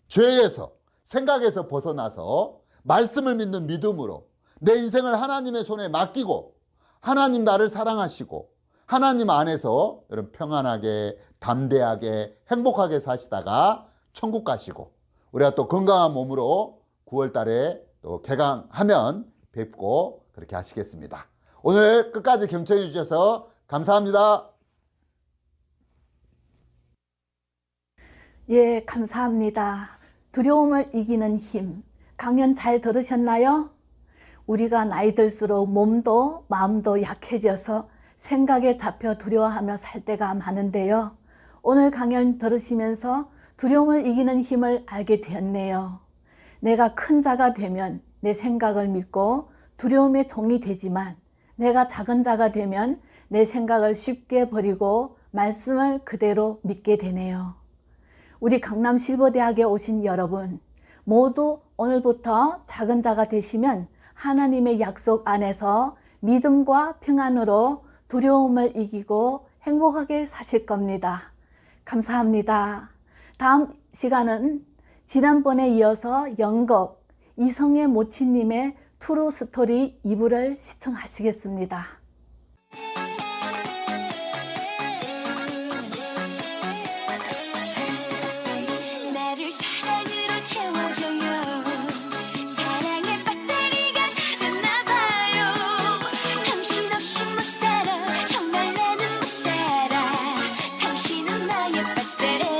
죄에서, 생각에서 벗어나서 말씀을 믿는 믿음으로 내 인생을 하나님의 손에 맡기고, 하나님 나를 사랑하시고, 하나님 안에서 여러분 평안하게, 담대하게, 행복하게 사시다가 천국 가시고, 우리가 또 건강한 몸으로 9월 달에 또 개강하면 뵙고 그렇게 하시겠습니다. 오늘 끝까지 경청해 주셔서 감사합니다. 예, 감사합니다. 두려움을 이기는 힘. 강연 잘 들으셨나요? 우리가 나이 들수록 몸도 마음도 약해져서 생각에 잡혀 두려워하며 살 때가 많은데요. 오늘 강연 들으시면서 두려움을 이기는 힘을 알게 되었네요. 내가 큰 자가 되면 내 생각을 믿고 두려움의 종이 되지만, 내가 작은 자가 되면 내 생각을 쉽게 버리고 말씀을 그대로 믿게 되네요. 우리 강남실버대학에 오신 여러분, 모두 오늘부터 작은 자가 되시면 하나님의 약속 안에서 믿음과 평안으로 두려움을 이기고 행복하게 사실 겁니다. 감사합니다. 다음 시간은 지난번에 이어서 연극 이성의 모친님의 트루 스토리 2부를 시청하시겠습니다. 나를 사랑으로 채워줘요. 사랑의 배터리가 다 됐나봐요. 당신 없이 못 살아. 정말 나는 못 살아. 당신은 나의 배터리.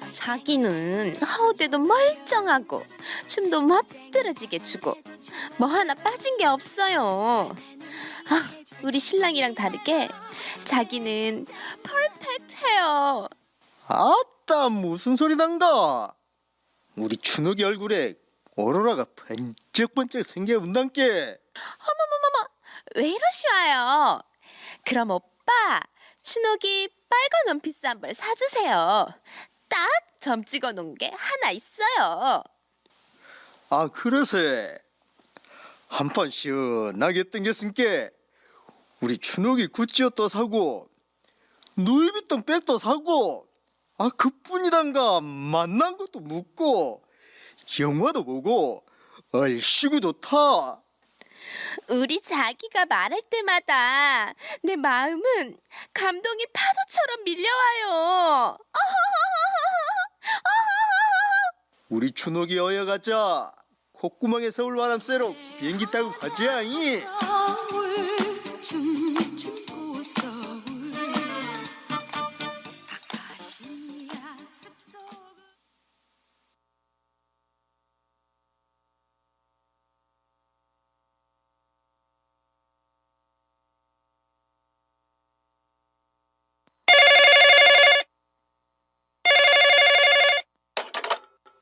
자기는 허우대도 멀쩡하고 춤도 멋들어지게 추고 뭐 하나 빠진 게 없어요. 아, 우리 신랑이랑 다르게 자기는 퍼펙트해요. 아따 무슨 소리 난가? 우리 춘옥이 얼굴에 오로라가 번쩍번쩍 생겨본단께. 어머머머머, 왜 이러시와요? 그럼 오빠 춘옥이 빨간 원피스 한 벌 사주세요. 딱 점 찍어 놓은 게 하나 있어요. 아 그래서 한판 시원하게 땡겼으니까 우리 춘옥이 굿즈도 사고 누이비통 백도 사고, 아 그뿐이단가 만난 것도 묻고 영화도 보고 얼씨구 좋다. 우리 자기가 말할 때마다 내 마음은 감동이 파도처럼 밀려와요. 우리 춘옥이 어여가자. 콧구멍에 서울 바람쐬러 비행기 타고 가자이. 서울 춤추고 서울 아카시아 숲속.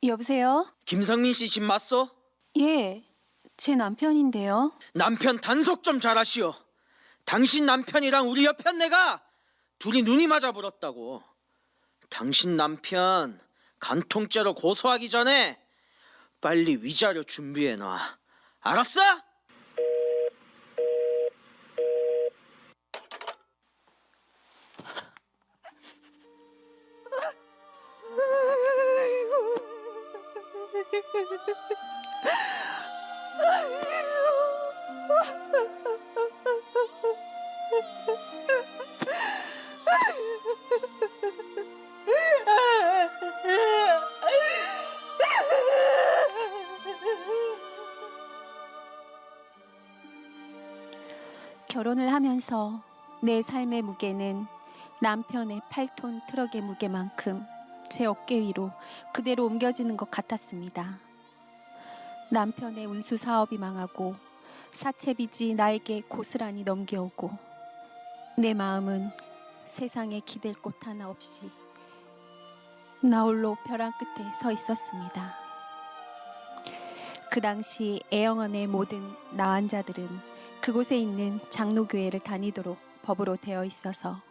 여보세요? 김상민 씨 집 맞소? 예, 제 남편인데요. 남편 단속 좀 잘하시오. 당신 남편이랑 우리 여편 내가 둘이 눈이 맞아 불었다고. 당신 남편 간통죄로 고소하기 전에 빨리 위자료 준비해놔. 알았어? 결혼을 하면서 내 삶의 무게는 남편의 8톤 트럭의 무게만큼 제 어깨 위로 그대로 옮겨지는 것 같았습니다. 남편의 운수 사업이 망하고 사채빚이 나에게 고스란히 넘겨오고 내 마음은 세상에 기댈 곳 하나 없이 나홀로 벼랑 끝에 서 있었습니다. 그 당시 애영원의 모든 나환자들은 그곳에 있는 장로교회를 다니도록 법으로 되어 있어서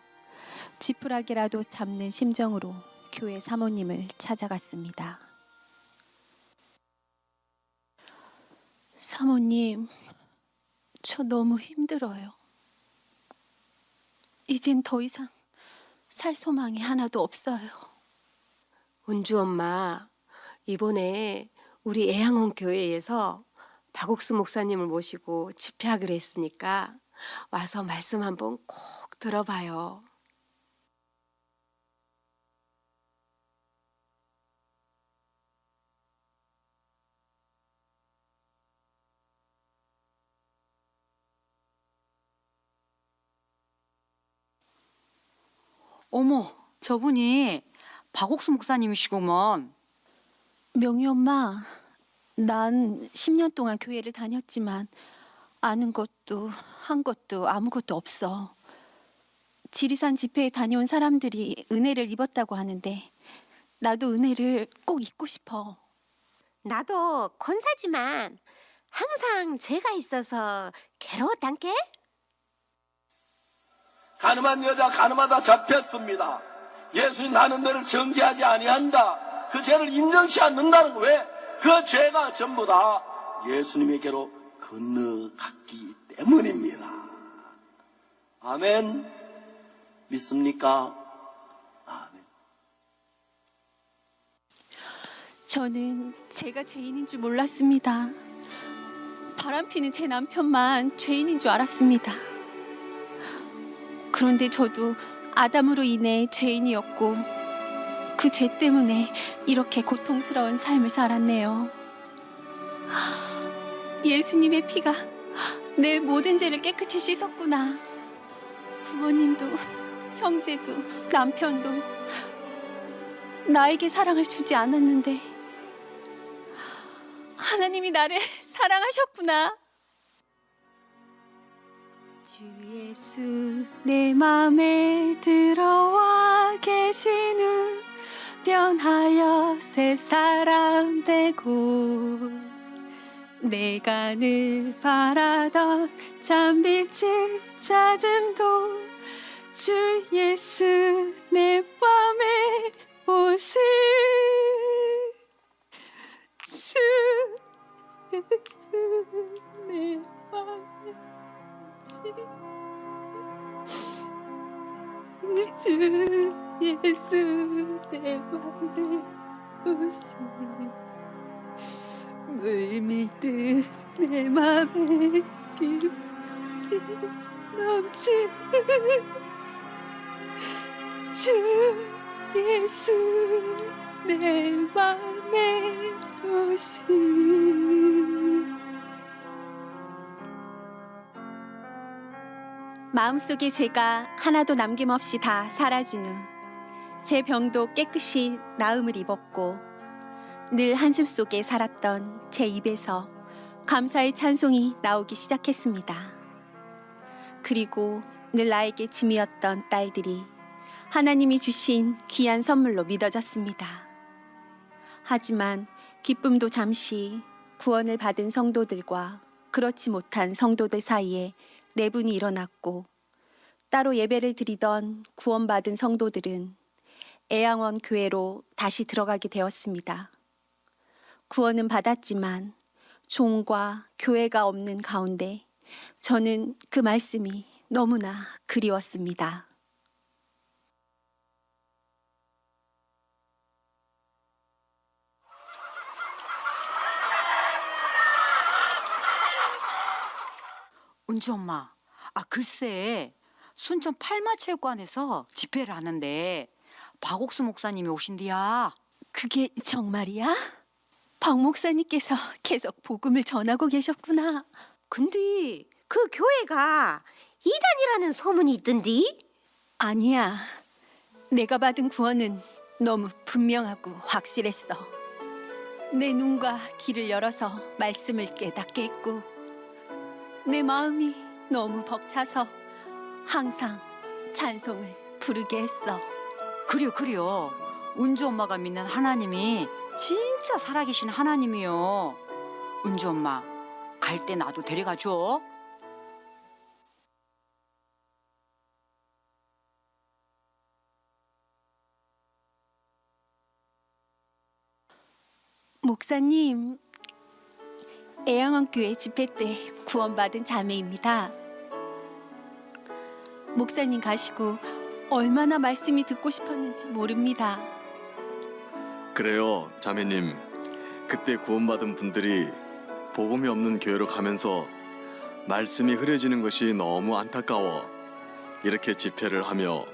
지푸라기라도 잡는 심정으로 교회 사모님을 찾아갔습니다. 사모님, 저 너무 힘들어요. 이젠 더 이상 살 소망이 하나도 없어요. 은주 엄마, 이번에 우리 애양원 교회에서 박옥수 목사님을 모시고 집회하기로 했으니까 와서 말씀 한번 꼭 들어봐요. 어머, 저분이 박옥수 목사님이시구먼. 명희 엄마, 난 10년 동안 교회를 다녔지만 아는 것도 한 것도 아무것도 없어. 지리산 집회에 다녀온 사람들이 은혜를 입었다고 하는데 나도 은혜를 꼭 입고 싶어. 나도 권사지만 항상 죄가 있어서 괴로웠단께? 가늠한 여자 가늠하다 잡혔습니다. 예수님 나는 너를 정죄하지 아니한다. 그 죄를 인정치 않는다는 거 왜? 그 죄가 전부 다 예수님에게로 건너갔기 때문입니다. 아멘. 믿습니까? 아멘. 저는 제가 죄인인 줄 몰랐습니다. 바람피는 제 남편만 죄인인 줄 알았습니다. 그런데 저도 아담으로 인해 죄인이었고 그 죄 때문에 이렇게 고통스러운 삶을 살았네요. 예수님의 피가 내 모든 죄를 깨끗이 씻었구나. 부모님도 형제도 남편도 나에게 사랑을 주지 않았는데 하나님이 나를 사랑하셨구나. 주 예수 내 맘에 들어와 계신 후 변하여 새 사람 되고 내가 늘 바라던 참빛을 찾음도 주 예수 내 맘에 오시 주 예수 내 맘에 주 예수 내 맘에 오시 물밀듯 내 맘에 기쁨이 넘치 주 예수 내 맘에 오시 마음속의 죄가 하나도 남김없이 다 사라진 후 제 병도 깨끗이 나음을 입었고 늘 한숨 속에 살았던 제 입에서 감사의 찬송이 나오기 시작했습니다. 그리고 늘 나에게 짐이었던 딸들이 하나님이 주신 귀한 선물로 믿어졌습니다. 하지만 기쁨도 잠시 구원을 받은 성도들과 그렇지 못한 성도들 사이에 내분이 일어났고 따로 예배를 드리던 구원받은 성도들은 애양원 교회로 다시 들어가게 되었습니다. 구원은 받았지만 종과 교회가 없는 가운데 저는 그 말씀이 너무나 그리웠습니다. 은주 엄마, 글쎄 순천 팔마체육관에서 집회를 하는데 박옥수 목사님이 오신디야. 그게 정말이야? 박 목사님께서 계속 복음을 전하고 계셨구나. 근데 그 교회가 이단이라는 소문이 있던디? 아니야. 내가 받은 구원은 너무 분명하고 확실했어. 내 눈과 귀를 열어서 말씀을 깨닫게 했고 내 마음이 너무 벅차서 항상 찬송을 부르게 했어. 그래요. 은주 엄마가 믿는 하나님이 진짜 살아계신 하나님이요. 은주 엄마, 갈 때 나도 데려가 줘. 목사님, 애양원교회 집회 때 구원받은 자매입니다. 목사님 가시고 얼마나 말씀이 듣고 싶었는지 모릅니다. 그래요, 자매님. 그때 구원받은 분들이 복음이 없는 교회로 가면서 말씀이 흐려지는 것이 너무 안타까워 이렇게 집회를 하며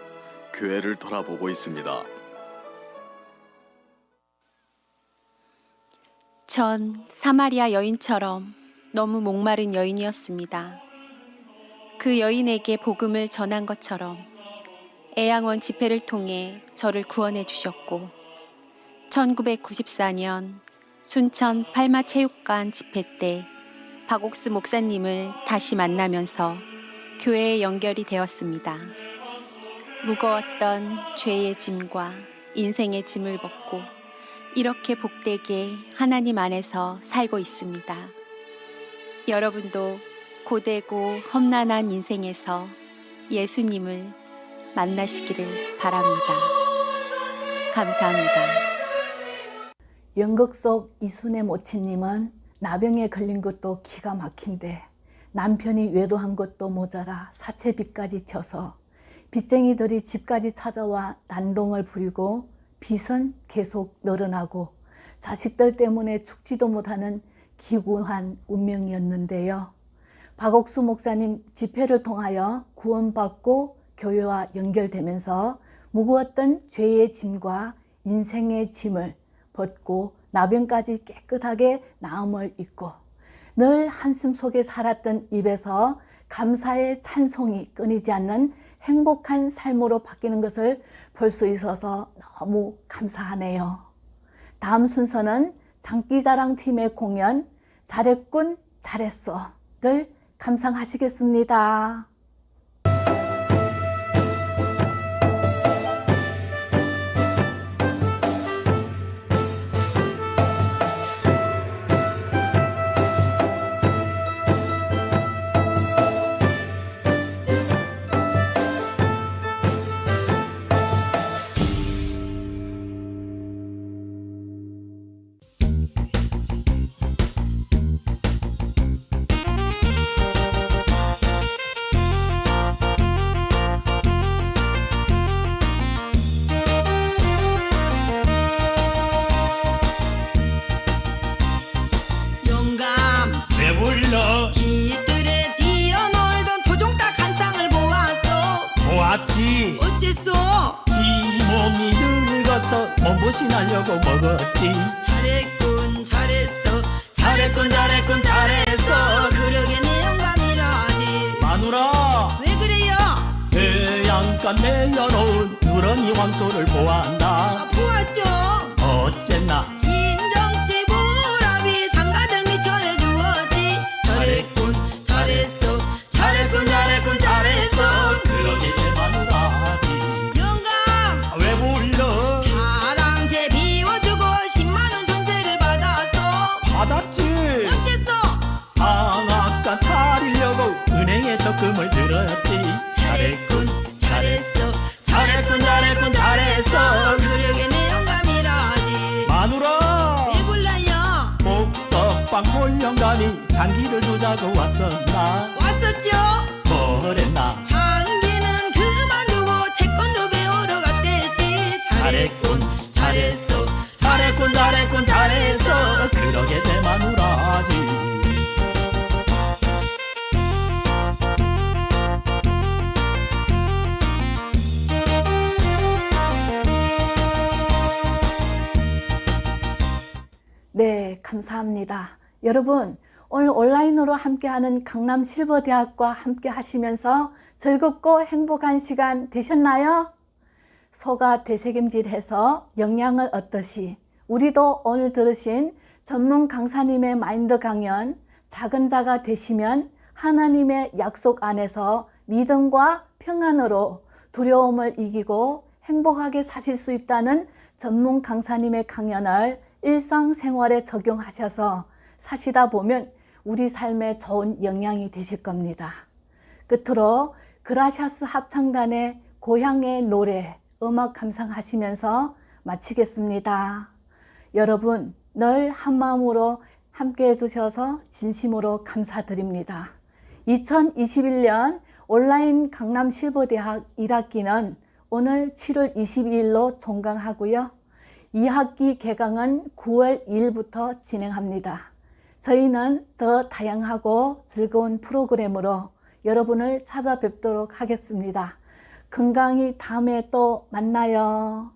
교회를 돌아보고 있습니다. 전 사마리아 여인처럼 너무 목마른 여인이었습니다. 그 여인에게 복음을 전한 것처럼 애양원 집회를 통해 저를 구원해 주셨고 1994년 순천 팔마체육관 집회 때 박옥수 목사님을 다시 만나면서 교회에 연결이 되었습니다. 무거웠던 죄의 짐과 인생의 짐을 벗고 이렇게 복되게 하나님 안에서 살고 있습니다. 여러분도 고되고 험난한 인생에서 예수님을 만나시기를 바랍니다. 감사합니다. 연극 속 이순의 모친님은 나병에 걸린 것도 기가 막힌데 남편이 외도한 것도 모자라 사채빚까지 져서 빚쟁이들이 집까지 찾아와 난동을 부리고 빚은 계속 늘어나고 자식들 때문에 죽지도 못하는 기구한 운명이었는데요. 박옥수 목사님 집회를 통하여 구원받고 교회와 연결되면서 무거웠던 죄의 짐과 인생의 짐을 벗고 나병까지 깨끗하게 나음을 입고 늘 한숨 속에 살았던 입에서 감사의 찬송이 끊이지 않는 행복한 삶으로 바뀌는 것을 볼 수 있어서 너무 감사하네요. 다음 순서는 장기자랑 팀의 공연 잘했군 잘했어를 감상하시겠습니다. 길들에 뛰어놀던 토종닭 한 쌍을 보았어. 보았지. 어째서? 이 몸이 늙어서 몸보신 하려고 먹었지. 잘했군 잘했어. 잘했군 잘했군 잘했어. 그러게 내 영감이라지. 마누라, 왜 그래요? 해안가 내려놓은 누런이 황소를 보았나. 보았죠. 어쨌나. 친정집 보람이 장가들 미쳐내 주었지. 잘했군 잘했어. 잘했군 잘했군 잘했어. 그러게 내 마누라지. 영감 왜 불러? 사랑제 비워주고 10만원 전세를 받았어. 받았지. 어째서? 방앗간 차리려고 은행에 적금을 들었지. 잘했군 잘했어. 잘했군 잘했군 잘했어. 그러게 내 영감이라지. 마누라, 왜 불러요? 복덕방 홀령감이 장기를 두자고 왔었나. 왔었죠. 그랬나. 장기는 그만두고 태권도 배우러 갔댔지. 잘했군 잘했어. 잘했군 잘했군 잘했어. 그러게 내 마누라지. 네, 감사합니다. 여러분, 오늘 온라인으로 함께하는 강남실버대학과 함께 하시면서 즐겁고 행복한 시간 되셨나요? 소가 되새김질해서 영양을 얻듯이 우리도 오늘 들으신 전문 강사님의 마인드 강연 작은 자가 되시면 하나님의 약속 안에서 믿음과 평안으로 두려움을 이기고 행복하게 사실 수 있다는 전문 강사님의 강연을 일상생활에 적용하셔서 사시다 보면 우리 삶에 좋은 영향이 되실 겁니다. 끝으로 그라샤스 합창단의 고향의 노래 음악 감상하시면서 마치겠습니다. 여러분 늘 한마음으로 함께 해주셔서 진심으로 감사드립니다. 2021년 온라인 강남실버대학 1학기는 오늘 7월 22일로 종강하고요. 2학기 개강은 9월 2일부터 진행합니다. 저희는 더 다양하고 즐거운 프로그램으로 여러분을 찾아뵙도록 하겠습니다. 건강히 다음에 또 만나요.